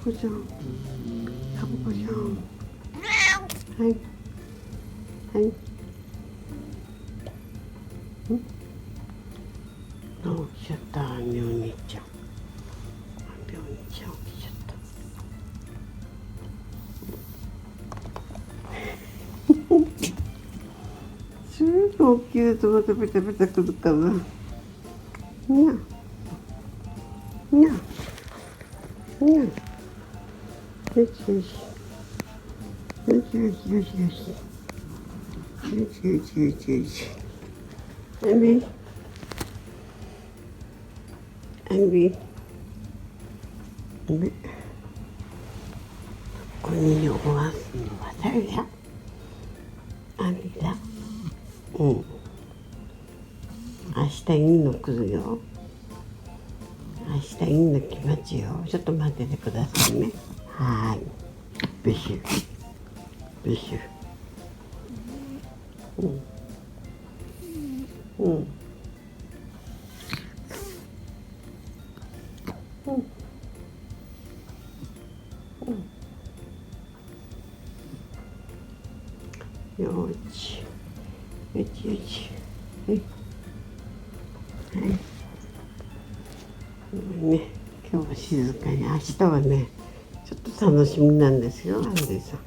こちゃん、タコこちゃん。はい。はい。起きちゃった、みお兄ちゃん。みお兄ちゃん起きちゃった。すぐ大きいとまたペタペタくるかな。にゃ。にゃ。にゃ。よしよし。よしよしよしよし。よしよしよしよし。アンビー。アンビー。アンビー。ここに泳がすのは誰だ？アンビーだ。うん。明日いいの来るよ。明日いいの来ますよ。ちょっと待っててくださいね。はい。ビシュ。ビシュ。うん。うん。うん。よし。よしよし。はい。はい。ね、今日は静かに、明日はね、ちょっと楽しみなんですよ、アンデイさん。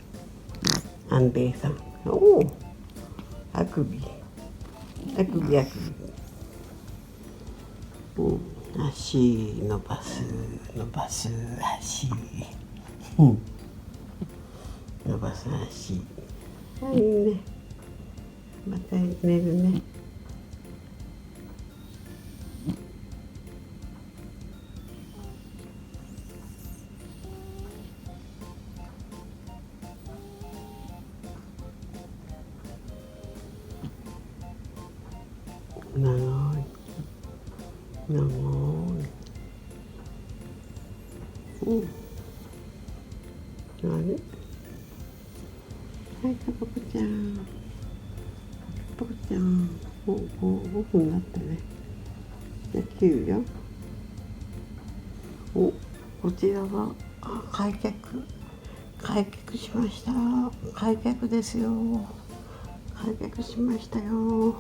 アンデイさん。おお、あくび。あくびあくび。うん、足伸ばす、伸ばす足。うん。伸ばす足。はい、ね。また寝るね。長い。長い。うん。あれ。はい、タコちゃん。タコちゃん。もう5分になったね。じゃあ切るよ。お、こちらは開脚しました。開脚ですよ。開脚しましたよ。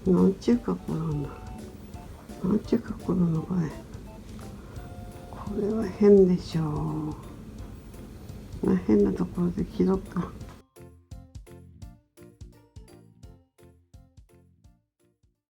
なんちゅう格好なんだ。なんちゅう格好なのこれ。これは変でしょう。まあ、変なところで切ろうか。